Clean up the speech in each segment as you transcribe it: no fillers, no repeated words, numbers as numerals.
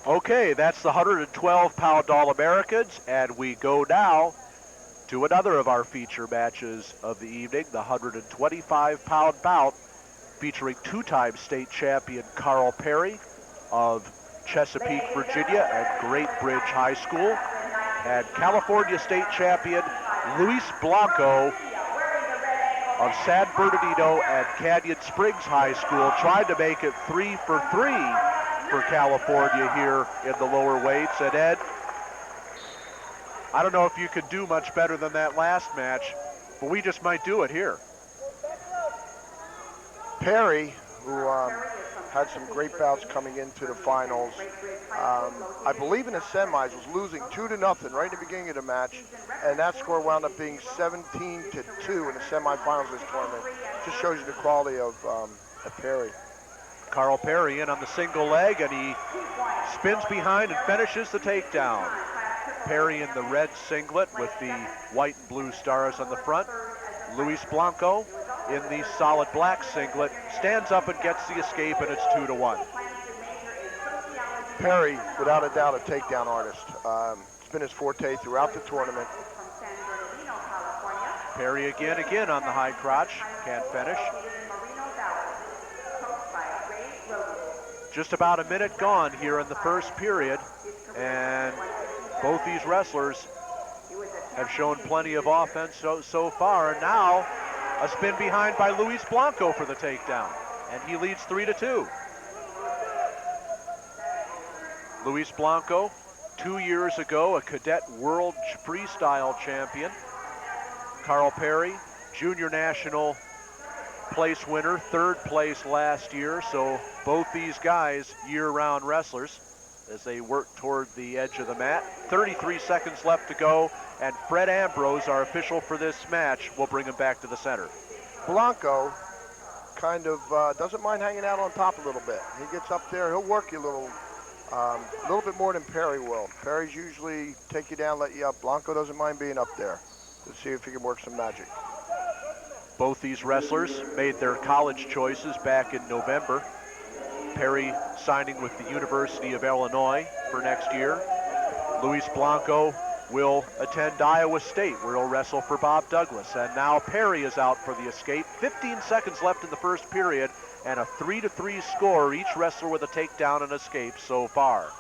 Okay, that's the 112-pound All-Americans, and we go now to another of our feature matches of the evening, the 125-pound bout featuring two-time state champion Carl Perry of Chesapeake, Virginia at Great Bridge High School, and California state champion Luis Blanco of San Bernardino and Canyon Springs High School, trying to make it 3 for 3 for California here in the lower weights. And Ed, I don't know if you could do much better than that last match, but we just might do it here. Perry, who had some great bouts coming into the finals, I believe in the semis was losing 2-0 right in the beginning of the match, and that score wound up being 17-2 in the semifinals of this tournament. Just shows you the quality of Perry. Carl Perry in on the single leg, and he spins behind and finishes the takedown. Perry in the red singlet with the white and blue stars on the front. Luis Blanco in the solid black singlet stands up and gets the escape, and it's 2-1. Perry, without a doubt, a takedown artist. It's been his forte throughout the tournament. Perry again on the high crotch, can't finish. Just about a minute gone here in the first period, and both these wrestlers have shown plenty of offense so far. And now a spin behind by Luis Blanco for the takedown, and he leads 3-2. Luis Blanco, 2 years ago, a cadet world freestyle champion. Carl Perry, junior national place winner, 3rd place last year. So both these guys year-round wrestlers as they work toward the edge of the mat. 33 seconds left to go, and Fred Ambrose, our official for this match, will bring him back to the center. Blanco kind of doesn't mind hanging out on top a little bit. He gets up there, he'll work you a little bit more than Perry will. Perry's usually take you down, let you up. Blanco doesn't mind being up there to see if he can work some magic. Both these wrestlers made their college choices back in November. Perry signing with the University of Illinois for next year. Luis Blanco will attend Iowa State, where he'll wrestle for Bob Douglas. And now Perry is out for the escape. 15 seconds left in the first period, and a 3-3 score, each wrestler with a takedown and escape so far.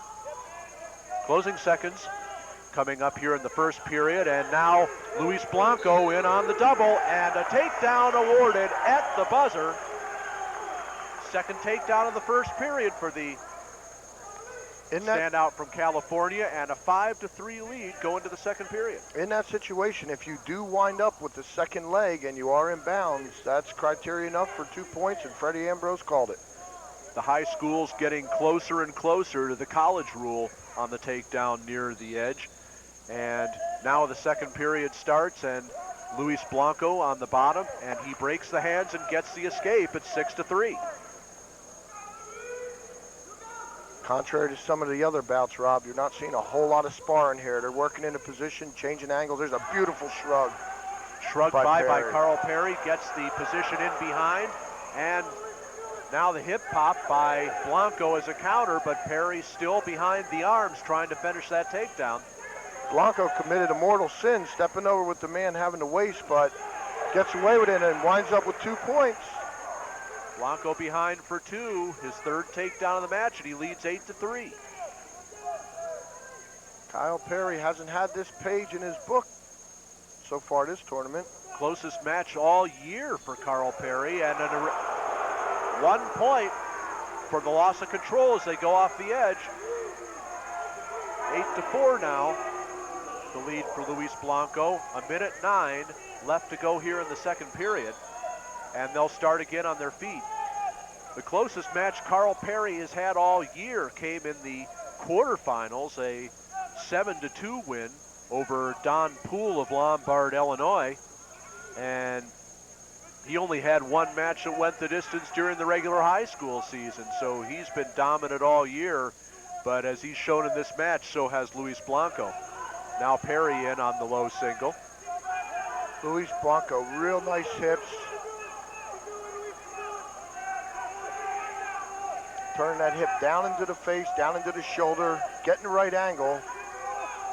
Closing seconds coming up here in the first period, and now Luis Blanco in on the double, and a takedown awarded at the buzzer. Second takedown of the first period for the standout from California, and a 5-3 lead going to the second period. In that situation, if you do wind up with the second leg and you are in bounds, that's criteria enough for 2 points, and Freddie Ambrose called it. The high school's getting closer and closer to the college rule on the takedown near the edge. And now the second period starts, and Luis Blanco on the bottom, and he breaks the hands and gets the escape at 6-3. Contrary to some of the other bouts, Rob, you're not seeing a whole lot of sparring here. They're working into position, changing angles. There's a beautiful shrug. Shrugged by Carl Perry, gets the position in behind, and now the hip pop by Blanco as a counter, but Perry still behind the arms trying to finish that takedown. Blanco committed a mortal sin, stepping over with the man having the waist, but gets away with it and winds up with 2 points. Blanco behind for 2, his 3rd takedown of the match, and he leads 8-3. Kyle Perry hasn't had this page in his book so far this tournament. Closest match all year for Carl Perry, and 1 point for the loss of control as they go off the edge. 8-4 now. The lead for Luis Blanco. 1:09 left to go here in the second period, and they'll start again on their feet. The closest match Carl Perry has had all year came in the quarterfinals, a 7-2 win over Don Poole of Lombard, Illinois, and he only had 1 match that went the distance during the regular high school season, so he's been dominant all year, but as he's shown in this match, so has Luis Blanco. Now Perry in on the low single. Luis Blanco, real nice hips. turning that hip down into the face, down into the shoulder, getting the right angle.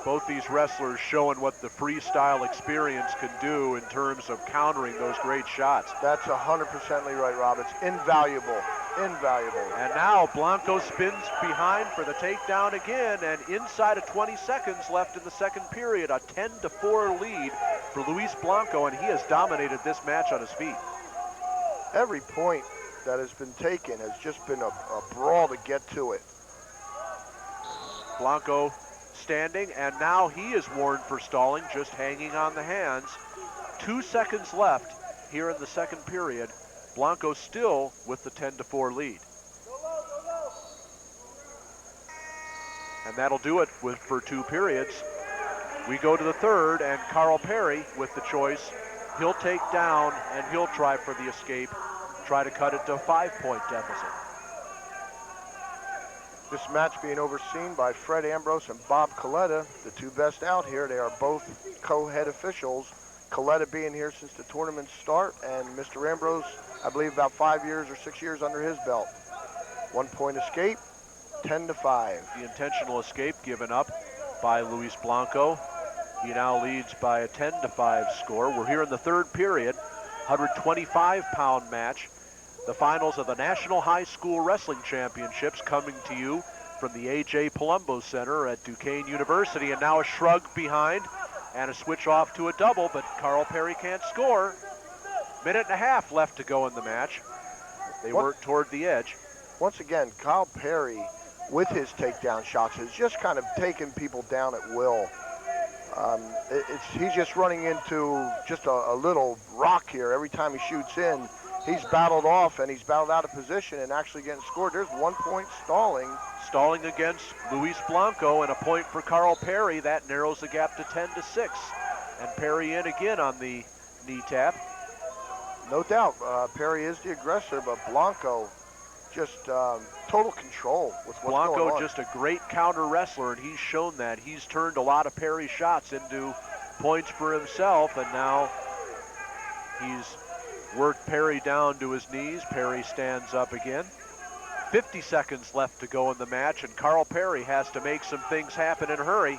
Both these wrestlers showing what the freestyle experience can do in terms of countering those great shots. That's 100% right, Rob. It's invaluable, invaluable. And now Blanco spins behind for the takedown again, and inside of 20 seconds left in the second period, a 10-4 lead for Luis Blanco, and he has dominated this match on his feet. Every point that has been taken has just been a brawl to get to it. Blanco standing, and now he is warned for stalling, just hanging on the hands. 2 seconds left here in the second period. Blanco still with the 10-4 lead. And that'll do it for 2 periods. We go to the third, and Carl Perry with the choice. He'll take down, and he'll try for the escape, try to cut it to a 5-point deficit. This match being overseen by Fred Ambrose and Bob Coletta, the 2 best out here. They are both co-head officials. Coletta being here since the tournament's start, and Mr. Ambrose, I believe about 5 years or 6 years under his belt. 1-point escape, 10-5. The intentional escape given up by Luis Blanco. He now leads by a 10-5 score. We're here in the third period, 125-pound match. The finals of the National High School Wrestling Championships coming to you from the A.J. Palumbo Center at Duquesne University. And now a shrug behind and a switch off to a double, but Carl Perry can't score. Minute and a half left to go in the match. They work toward the edge. Once again, Kyle Perry, with his takedown shots, has just kind of taken people down at will. He's just running into just a little rock here every time he shoots in. He's battled off, and he's battled out of position and actually getting scored. There's 1 point stalling. Stalling against Luis Blanco, and a point for Carl Perry. That narrows the gap to 10-6. And Perry in again on the knee tap. No doubt, Perry is the aggressor, but Blanco just total control with what's Blanco going on. just a great counter wrestler, and he's shown that. He's turned a lot of Perry's shots into points for himself, and now he's worked Perry down to his knees. Perry stands up again. 50 seconds left to go in the match, and Carl Perry has to make some things happen in a hurry.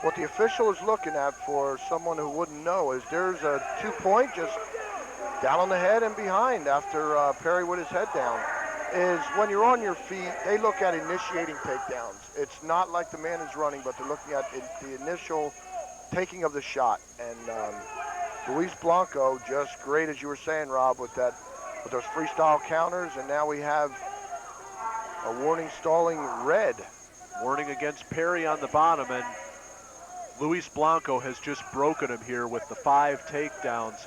What the official is looking at, for someone who wouldn't know, is there's a 2-point just down on the head and behind after Perry with his head down. Is when you're on your feet, they look at initiating takedowns. It's not like the man is running, but they're looking at the initial taking of the shot. And Luis Blanco, just great, as you were saying, Rob, with those freestyle counters, and now we have a warning stalling red. Warning against Perry on the bottom, and Luis Blanco has just broken him here with the 5 takedowns.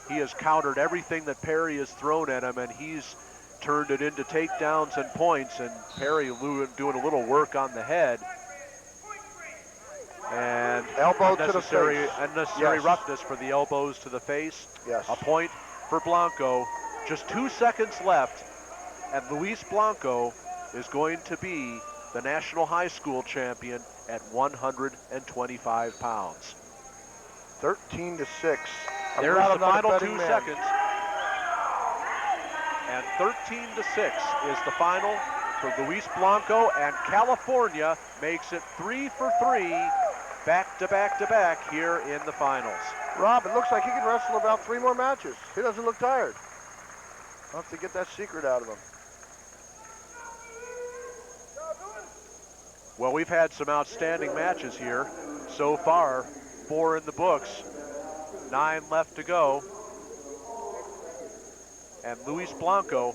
He has countered everything that Perry has thrown at him, and he's turned it into takedowns and points, and Perry doing a little work on the head. And elbow to the face. Unnecessary roughness for the elbows to the face. Yes. A point for Blanco. Just 2 seconds left, and Luis Blanco is going to be the National High School champion at 125 pounds. 13-6. There's the final 2 seconds. And 13-6 is the final for Luis Blanco, and California makes it 3 for 3, back to back to back here in the finals. Rob, it looks like he can wrestle about 3 more matches. He doesn't look tired. I'll have to get that secret out of him. Well, we've had some outstanding matches here so far. 4 in the books, 9 left to go. And Luis Blanco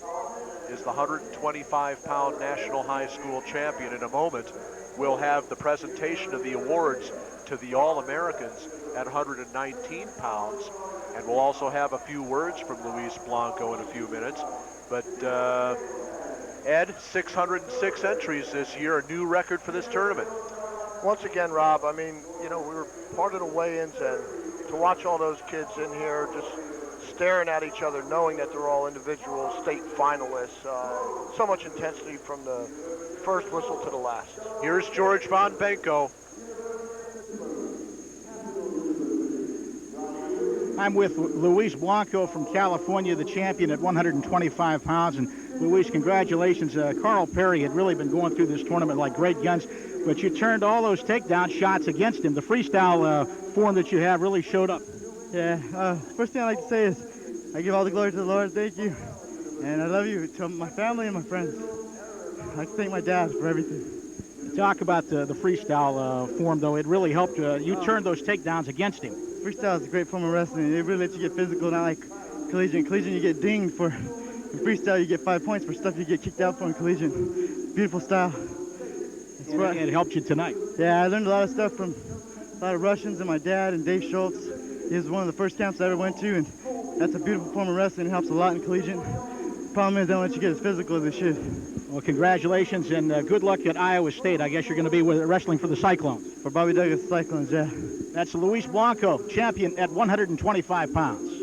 is the 125-pound National High School champion. In a moment, we'll have the presentation of the awards to the All-Americans at 119 pounds. And we'll also have a few words from Luis Blanco in a few minutes. But Ed, 606 entries this year, a new record for this tournament. Once again, Rob, I mean, you know, we were part of the weigh-ins, and to watch all those kids in here just staring at each other, knowing that they're all individual state finalists. So much intensity from the first whistle to the last. Here's George Von Benko. I'm with Luis Blanco from California, the champion at 125 pounds. And Luis, congratulations. Carl Perry had really been going through this tournament like great guns, but you turned all those takedown shots against him. The freestyle form that you have really showed up. Yeah, first thing I'd like to say is I give all the glory to the Lord. Thank you. And I love you to my family and my friends. I'd like to thank my dad for everything. Talk about the freestyle form, though. It really helped you turn those takedowns against him. Freestyle is a great form of wrestling. It really lets you get physical, not like collision. Collision, you get dinged for. In freestyle, you get 5 points for stuff you get kicked out for in collision. Beautiful style. It helped you tonight. Yeah, I learned a lot of stuff from a lot of Russians and my dad and Dave Schultz. He was one of the first camps I ever went to, and that's a beautiful form of wrestling. It helps a lot in collision. Problem is, they don't let you get as physical as they should. Well, congratulations and good luck at Iowa State. I guess you're going to be wrestling for the Cyclones. For Bobby Douglas Cyclones, yeah. That's Luis Blanco, champion at 125 pounds.